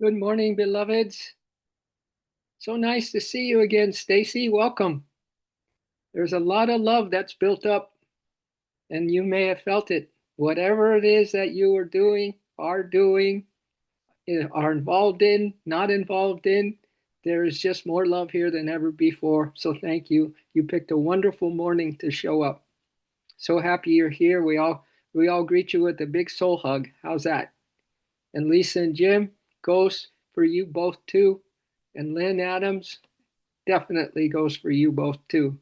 Good morning, beloveds. So nice to see you again, Stacy. Welcome. There's a lot of love that's built up, and you may have felt it. Whatever it is that you are doing, are involved in, not involved in, there is just more love here than ever before. So thank you. You picked a wonderful morning to show up. So happy you're here. We all greet you with a big soul hug. How's that? And Lisa and Jim, goes for you both too. And Lynn Adams, definitely goes for you both too.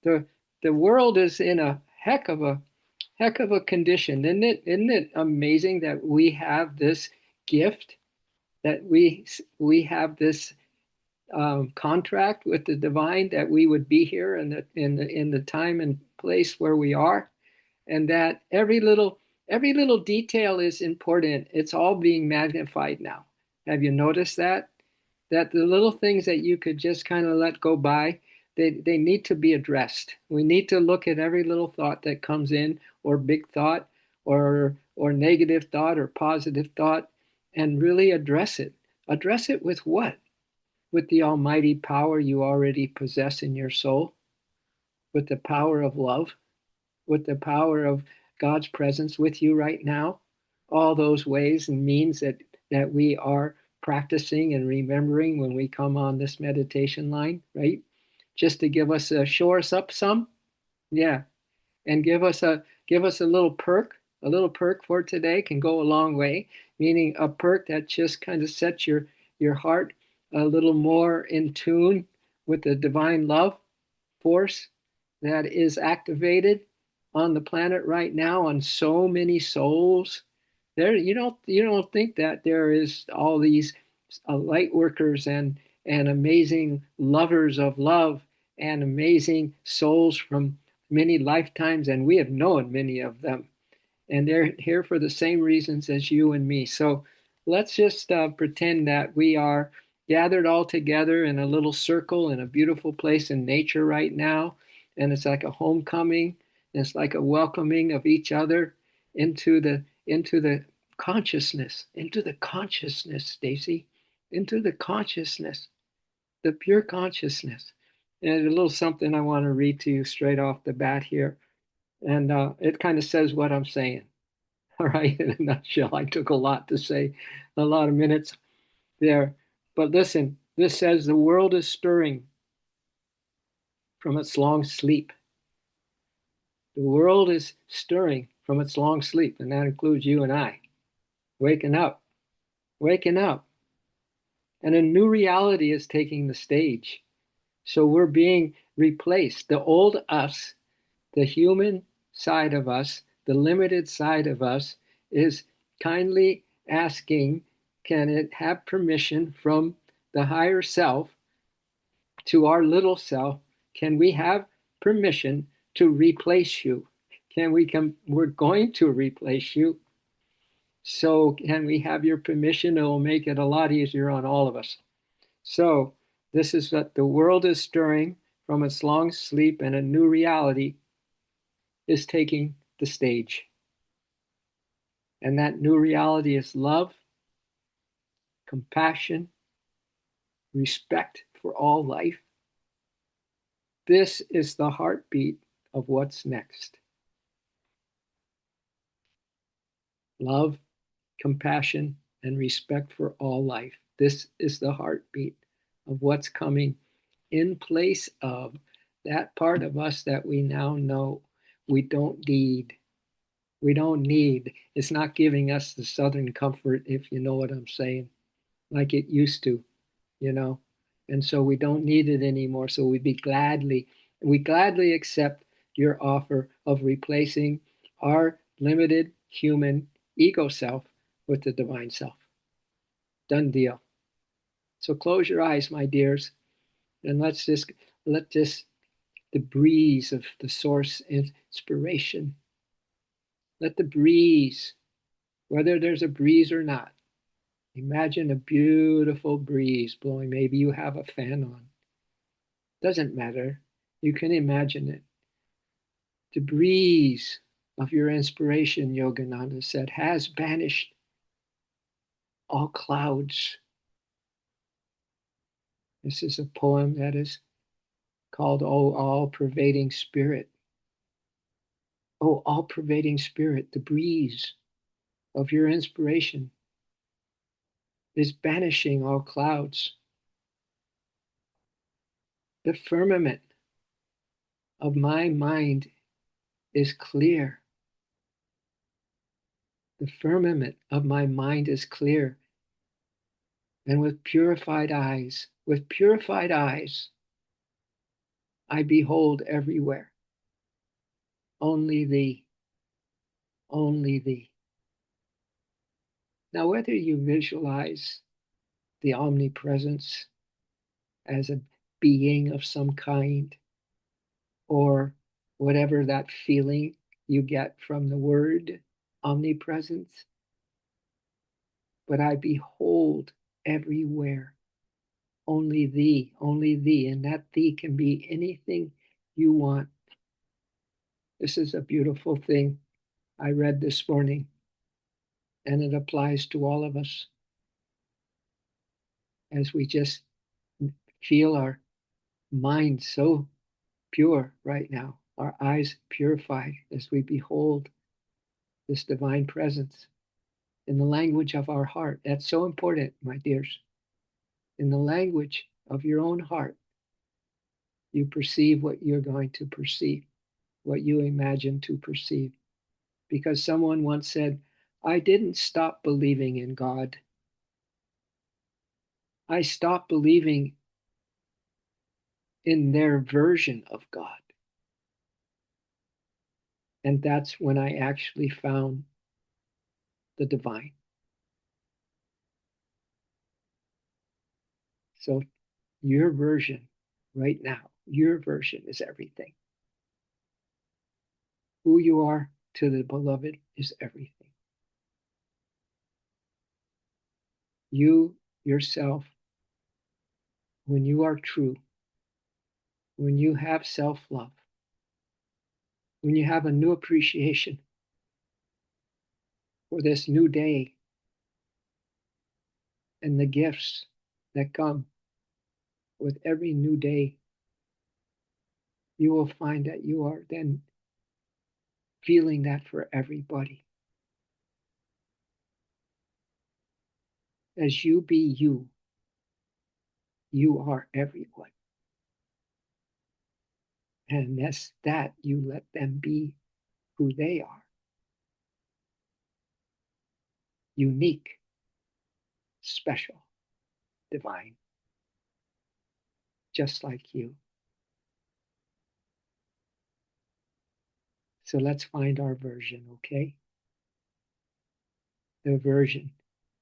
The the world is in a heck of a condition, isn't it? Isn't it amazing that we have this gift, that we have this contract with the divine, that we would be here in the time and place where we are, and that every little detail is important. It's all being magnified now. Have you noticed that? That the little things that you could just kind of let go by, they need to be addressed. We need to look at every little thought that comes in, or big thought, or negative thought, or positive thought, and really address it. Address it with what? With the almighty power you already possess in your soul, with the power of love, with the power of God's presence with you right now. All those ways and means that we are practicing and remembering when we come on this meditation line, right? Just to give us shore us up some, yeah, and give us a little perk. A little perk for today can go a long way. Meaning a perk that just kind of sets your heart a little more in tune with the divine love force that is activated on the planet right now on so many souls. There, you don't think that there is all these light workers and amazing lovers of love and amazing souls from many lifetimes, and we have known many of them, and they're here for the same reasons as you and me. So let's just pretend that we are gathered all together in a little circle in a beautiful place in nature right now. And it's like a homecoming. It's like a welcoming of each other into the consciousness, Stacy, into the consciousness, the pure consciousness. And a little something I want to read to you straight off the bat here. And it kind of says what I'm saying. All right, in a nutshell, I took a lot to say, a lot of minutes there. But listen, this says the world is stirring from its long sleep. The world is stirring from its long sleep, and that includes you and I. Waking up, waking up. And a new reality is taking the stage. So we're being replaced. The old us, the human side of us, the limited side of us, is kindly asking, can it have permission from the higher self to our little self? Can we have permission to replace you? Can we come? We're going to replace you. So, can we have your permission? It will make it a lot easier on all of us. So, this is what the world is stirring from its long sleep, and a new reality is taking the stage. And that new reality is love, compassion, respect for all life. This is the heartbeat of what's next. Love, compassion, and respect for all life. This is the heartbeat of what's coming in place of that part of us that we now know we don't need. We don't need. It's not giving us the southern comfort, if you know what I'm saying, like it used to, you know. And so we don't need it anymore. So we gladly accept your offer of replacing our limited human ego self with the divine self. Done deal. So close your eyes, my dears, and let's just let this the breeze of the source inspiration. Let the breeze, whether there's a breeze or not, imagine a beautiful breeze blowing. Maybe you have a fan on. Doesn't matter. You can imagine it. The breeze of your inspiration, Yogananda said, has banished all clouds. This is a poem that is called Oh, All-Pervading Spirit. Oh, all-pervading Spirit, the breeze of your inspiration is banishing all clouds. The firmament of my mind is clear. The firmament of my mind is clear. And with purified eyes, I behold everywhere only thee, only thee. Now, whether you visualize the omnipresence as a being of some kind, or whatever that feeling you get from the word omnipresence, but I behold everywhere only thee, and that thee can be anything you want. This is a beautiful thing I read this morning, and it applies to all of us as we just feel our mind so pure right now, our eyes purified as we behold this divine presence in the language of our heart. That's so important, my dears. In the language of your own heart, you perceive what you're going to perceive, what you imagine to perceive. Because someone once said, I didn't stop believing in God. I stopped believing in their version of God. And that's when I actually found the divine. So your version right now, your version is everything. Who you are to the beloved is everything. You yourself, when you are true, when you have self-love, when you have a new appreciation for this new day and the gifts that come with every new day, you will find that you are then feeling that for everybody. As you be you, you are everyone. And as that, you let them be who they are. Unique, special, divine, just like you. So let's find our version, okay? The version,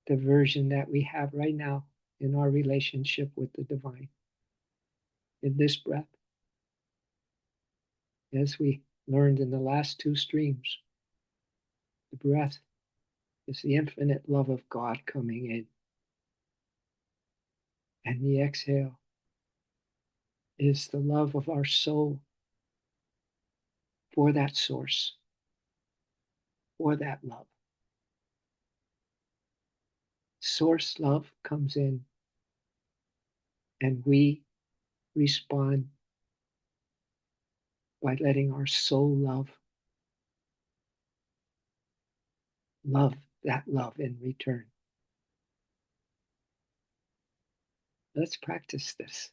the version that we have right now in our relationship with the divine. In this breath, as we learned in the last two streams, the breath is the infinite love of God coming in. And the exhale is the love of our soul for that source, for that love. Source love comes in, and we respond by letting our soul love that love in return. Let's practice this.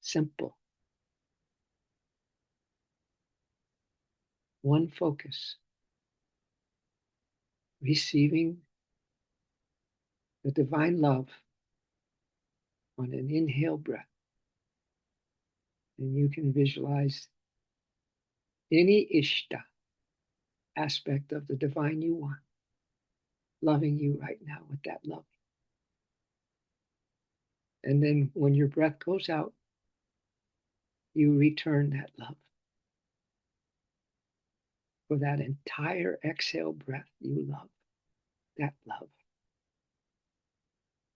Simple. One focus. Receiving the divine love on an inhale breath. And you can visualize any ishta aspect of the divine you want, loving you right now with that love. And then when your breath goes out, you return that love. For that entire exhale breath, you love that love.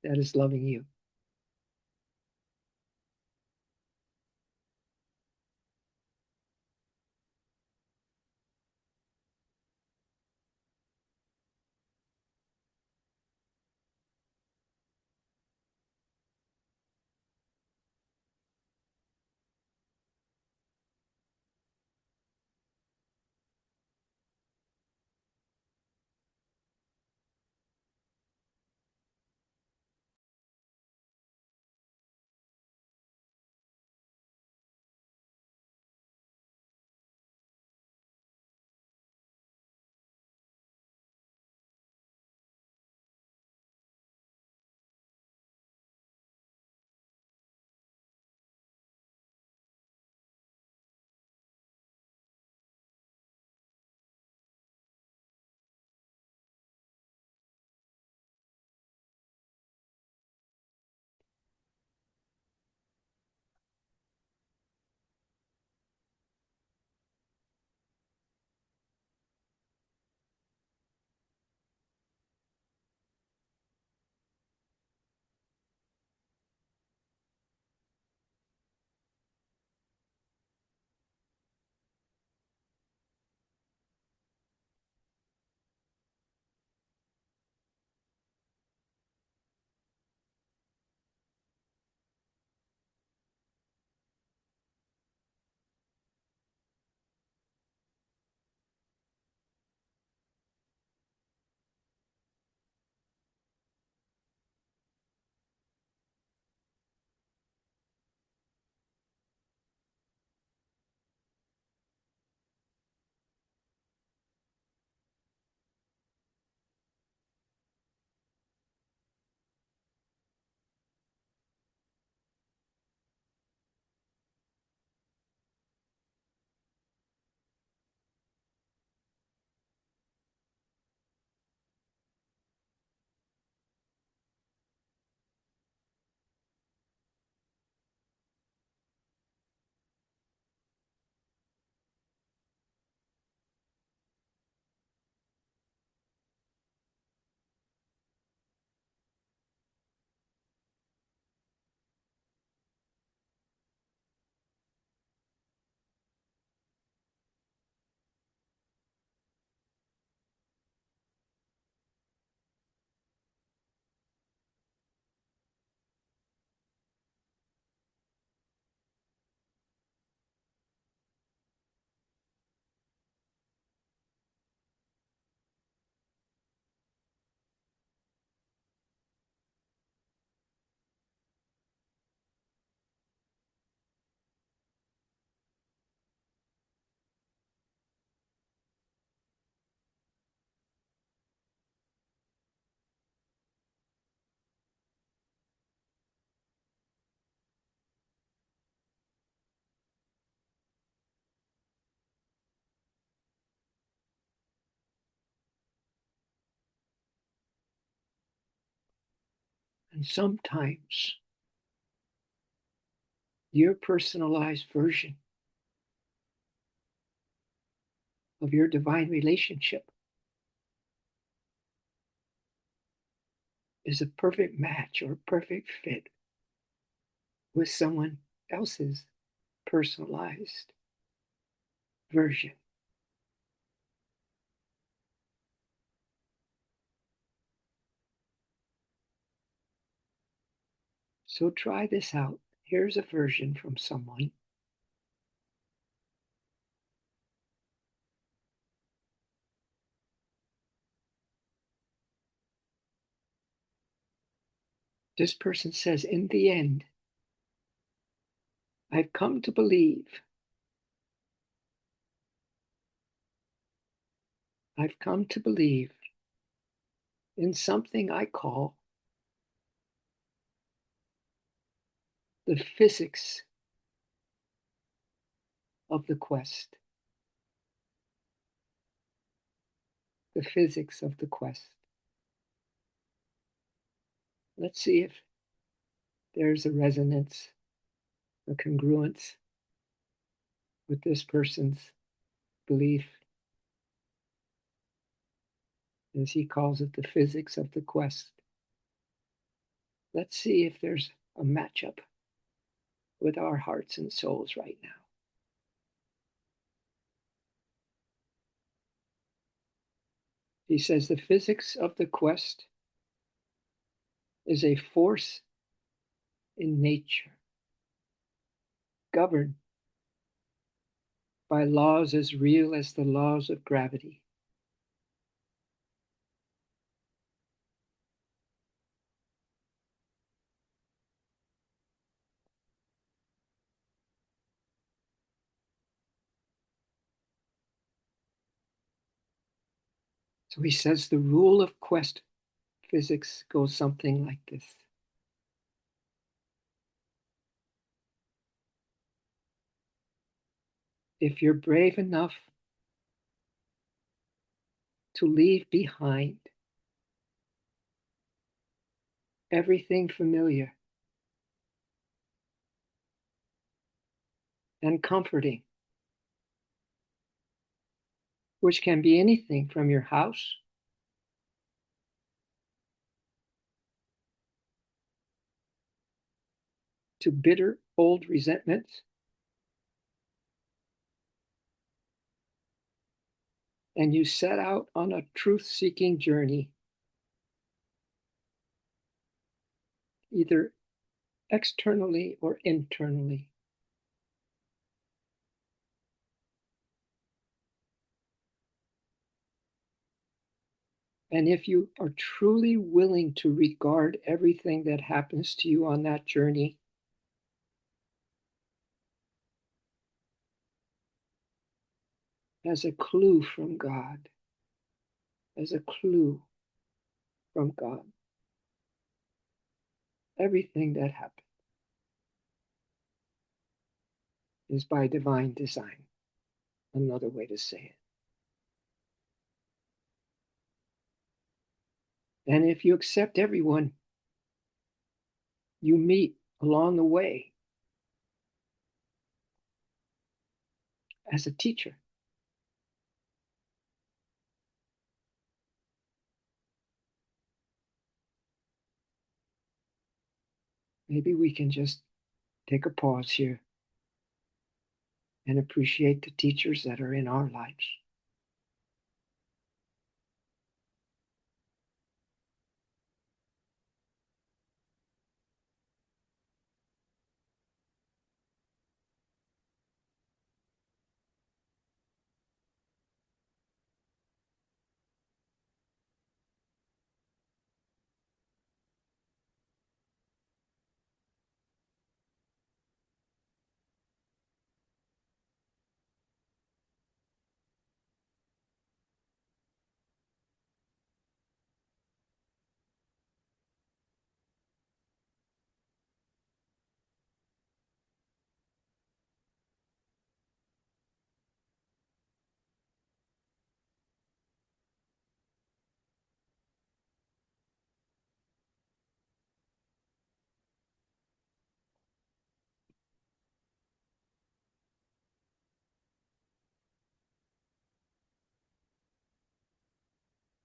That is loving you. And sometimes your personalized version of your divine relationship is a perfect match or a perfect fit with someone else's personalized version. So try this out. Here's a version from someone. This person says, in the end, I've come to believe, I've come to believe in something I call the physics of the quest. The physics of the quest. Let's see if there's a resonance, a congruence with this person's belief, as he calls it, the physics of the quest. Let's see if there's a matchup with our hearts and souls right now. He says the physics of the quest is a force in nature, governed by laws as real as the laws of gravity. So he says the rule of quest physics goes something like this. If you're brave enough to leave behind everything familiar and comforting, which can be anything from your house to bitter old resentments, and you set out on a truth-seeking journey, either externally or internally. And if you are truly willing to regard everything that happens to you on that journey as a clue from God, as a clue from God, everything that happens is by divine design, another way to say it. And if you accept everyone you meet along the way as a teacher, maybe we can just take a pause here and appreciate the teachers that are in our lives.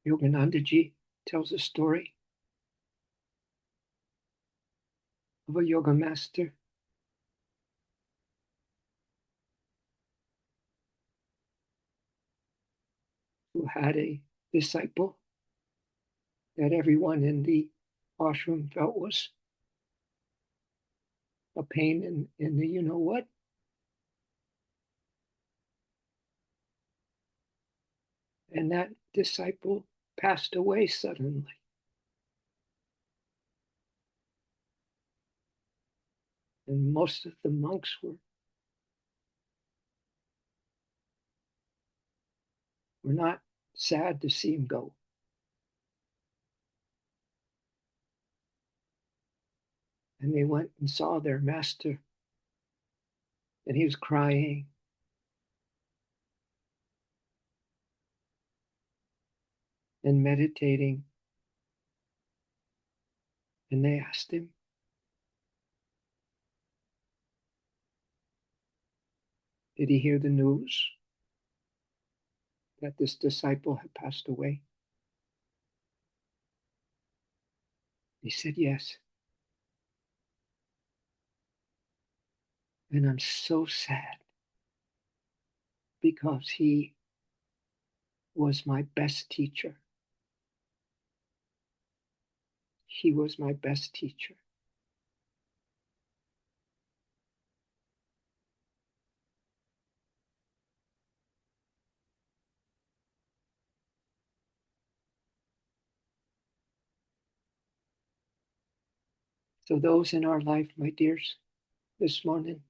Yoganandaji tells a story of a yoga master who had a disciple that everyone in the ashram felt was a pain in the you know what. And that disciple passed away suddenly. And most of the monks were not sad to see him go. And they went and saw their master, and he was crying. And meditating. And they asked him, did he hear the news that this disciple had passed away? He said, yes. And I'm so sad because he was my best teacher. He was my best teacher. So, those in our life, my dears, this morning,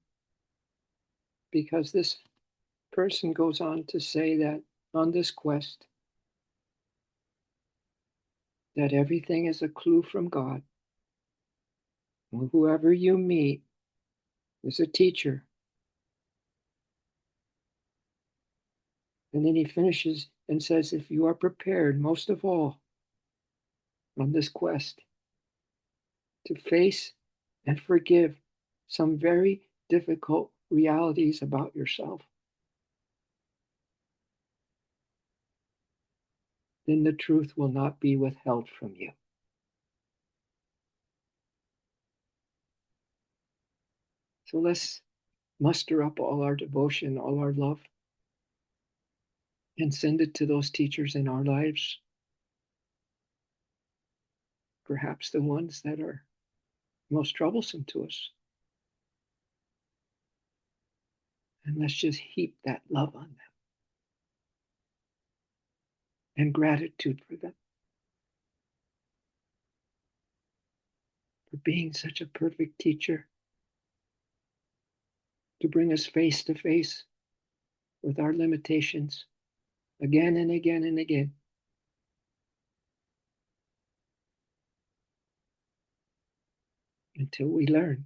because this person goes on to say that on this quest, that everything is a clue from God. Whoever you meet is a teacher. And then he finishes and says, if you are prepared, most of all, on this quest, to face and forgive some very difficult realities about yourself, then the truth will not be withheld from you. So let's muster up all our devotion, all our love, and send it to those teachers in our lives, perhaps the ones that are most troublesome to us. And let's just heap that love on them and gratitude for them, for being such a perfect teacher, to bring us face to face with our limitations again and again and again, until we learn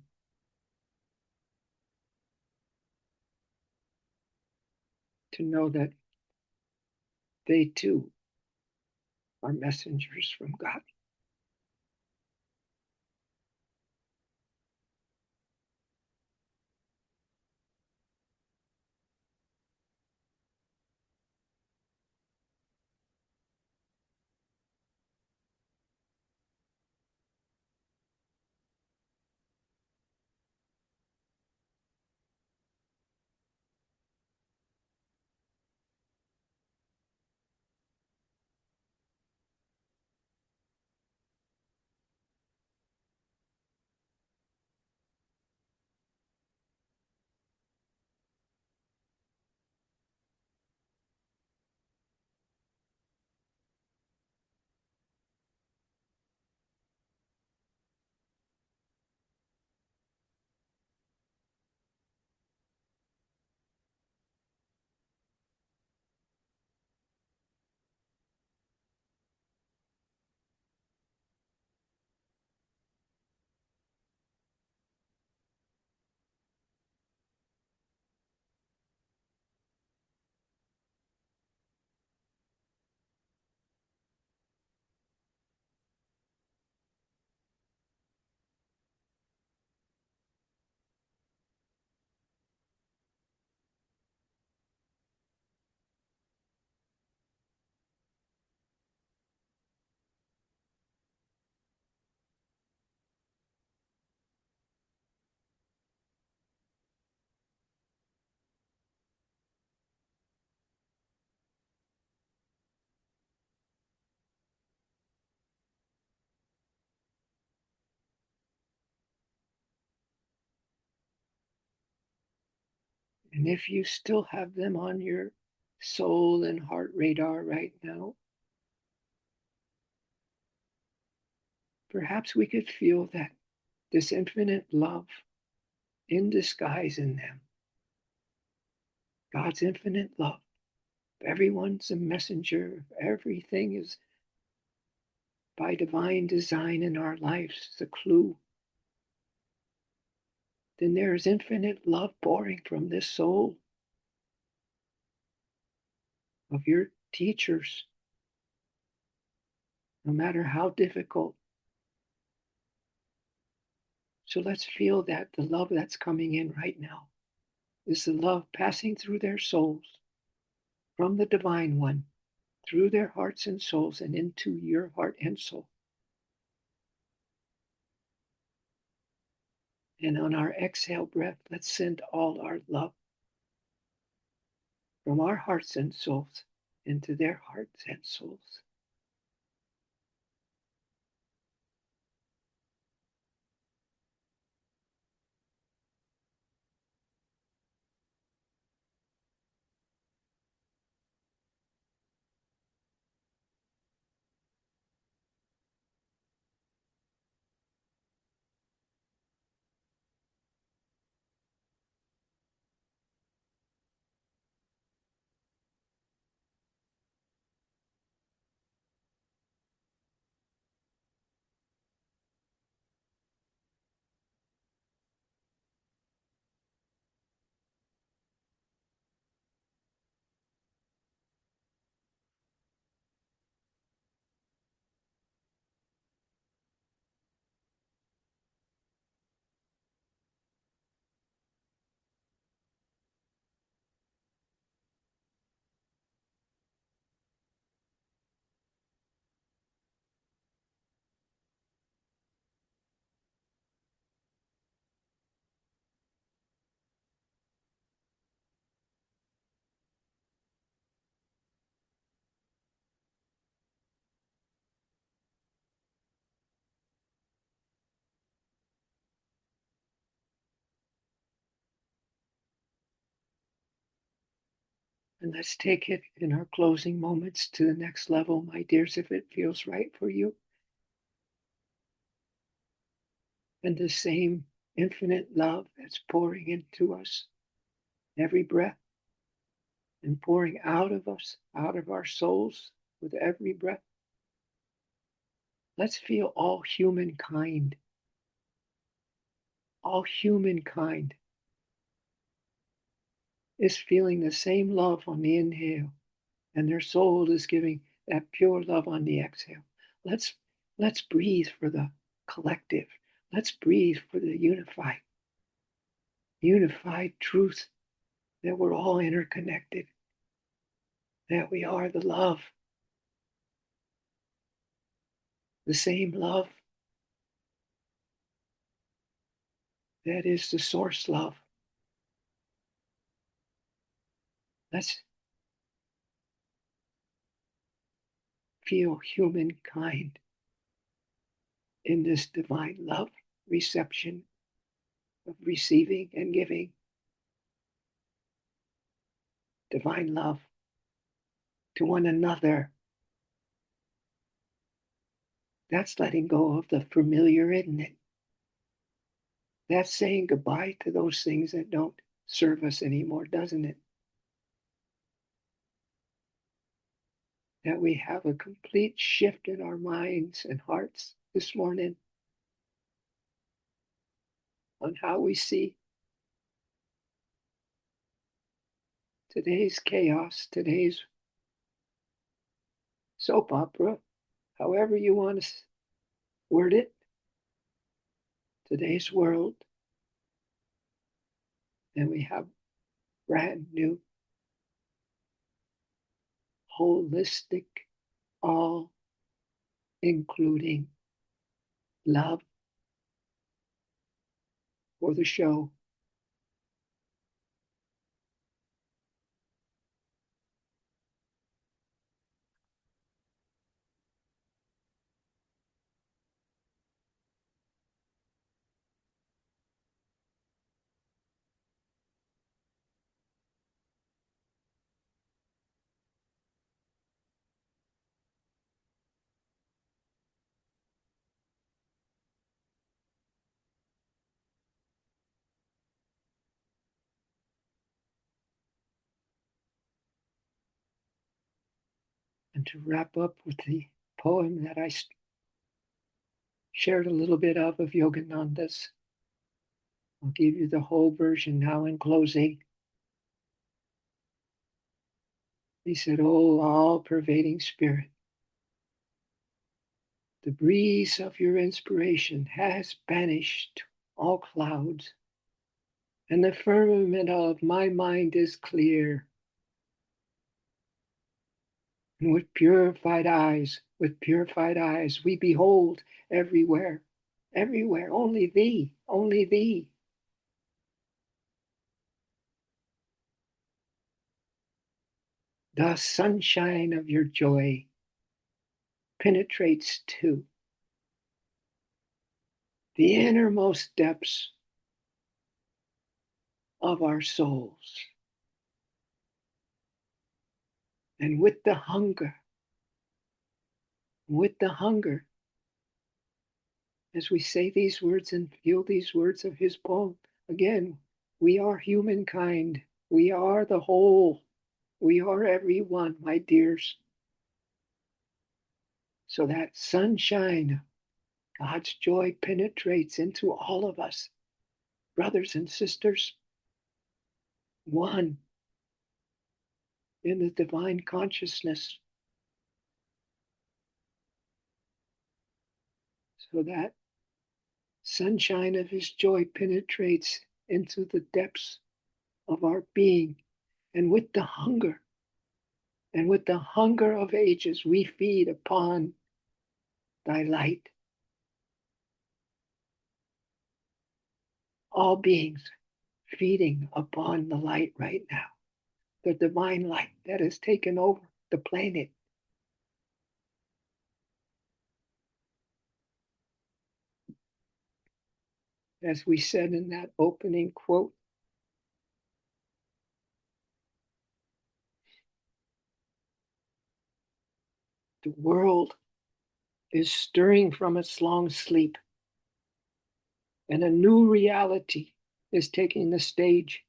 to know that they too are messengers from God. And if you still have them on your soul and heart radar right now, perhaps we could feel that this infinite love in disguise in them. God's infinite love. Everyone's a messenger. Everything is by divine design in our lives, the clue. Then there is infinite love pouring from this soul of your teachers, no matter how difficult. So let's feel that the love that's coming in right now is the love passing through their souls from the Divine One, through their hearts and souls, and into your heart and soul. And on our exhale breath, let's send all our love from our hearts and souls into their hearts and souls. And let's take it in our closing moments to the next level, my dears, if it feels right for you. And the same infinite love that's pouring into us every breath and pouring out of us, out of our souls with every breath. Let's feel all humankind is feeling the same love on the inhale, and their soul is giving that pure love on the exhale. Let's let's breathe for the collective. Let's breathe for the unified truth that we're all interconnected, that we are the love, the same love that is the source love. Let's feel humankind in this divine love reception of receiving and giving divine love to one another. That's letting go of the familiar, isn't it? That's saying goodbye to those things that don't serve us anymore, doesn't it? That we have a complete shift in our minds and hearts this morning on how we see today's chaos, today's soap opera, however you want to word it, today's world, and we have brand new, holistic, all including love for the show. And to wrap up with the poem that I shared a little bit of Yogananda's, I'll give you the whole version now in closing. He said, "Oh, all-pervading Spirit, the breeze of your inspiration has banished all clouds, and the firmament of my mind is clear. And with purified eyes, we behold everywhere, everywhere, only thee. The sunshine of your joy penetrates to the innermost depths of our souls. And with the hunger, as we say these words and feel these words of his poem, again, we are humankind. We are the whole. We are everyone, my dears. So that sunshine, God's joy penetrates into all of us, brothers and sisters, one in the divine consciousness, so that sunshine of his joy penetrates into the depths of our being. And with the hunger, of ages, we feed upon thy light. All beings feeding upon the light right now, the divine light that has taken over the planet. As we said in that opening quote, the world is stirring from its long sleep, and a new reality is taking the stage.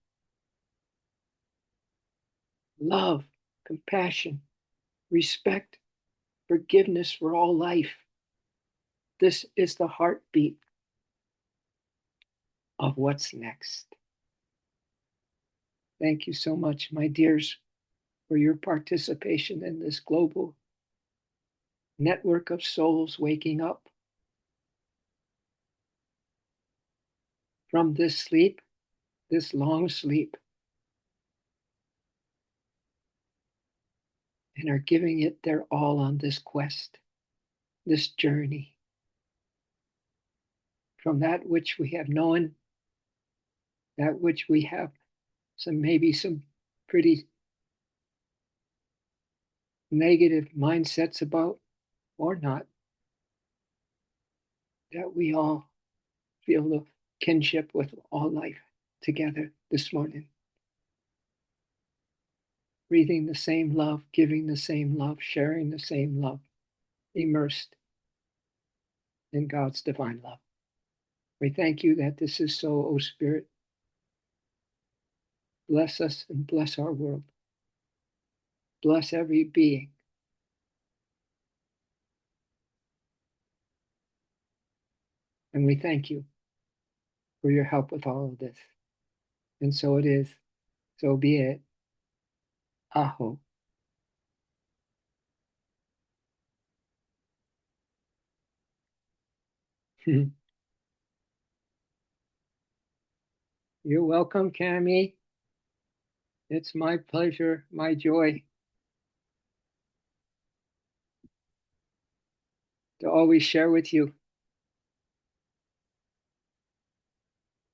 Love, compassion, respect, forgiveness for all life. This is the heartbeat of what's next. Thank you so much, my dears, for your participation in this global network of souls waking up from this sleep, this long sleep, and are giving it their all on this quest, this journey from that which we have known, that which we have maybe some pretty negative mindsets about, or not, that we all feel the kinship with all life together this morning. Breathing the same love, giving the same love, sharing the same love, immersed in God's divine love. We thank you that this is so, O Spirit. Bless us and bless our world. Bless every being. And we thank you for your help with all of this. And so it is. So be it. Aho. You're welcome, Cami. It's my pleasure, my joy to always share with you.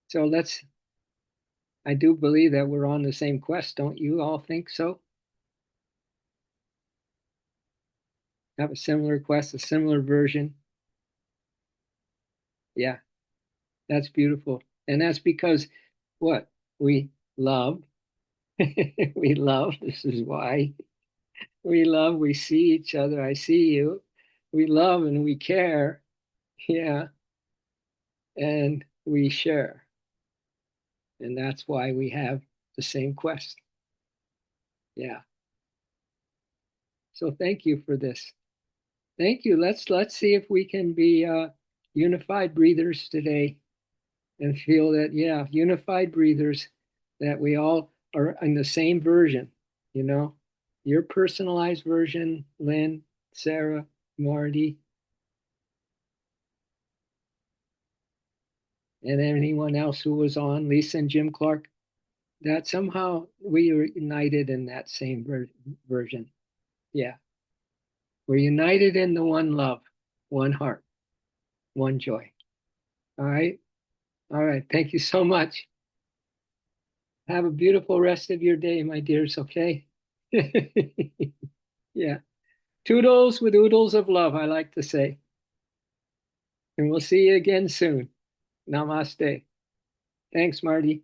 So I do believe that we're on the same quest. Don't you all think so? Have a similar quest, a similar version. Yeah, that's beautiful. And that's because what? We love. We love. This is why we love. We see each other. I see you. We love and we care. Yeah. And we share. And that's why we have the same quest. Yeah. So thank you for this. Thank you. Let's see if we can be unified breathers today and feel that, yeah, unified breathers, that we all are in the same version, you know, your personalized version, Lynn, Sarah, Marty, and anyone else who was on, Lisa and Jim Clark, that somehow we are united in that same version. Yeah, we're united in the one love, one heart, one joy. All right. All right. Thank you so much. Have a beautiful rest of your day, my dears. Okay. Yeah. Toodles with oodles of love, I like to say. And we'll see you again soon. Namaste. Thanks, Marty.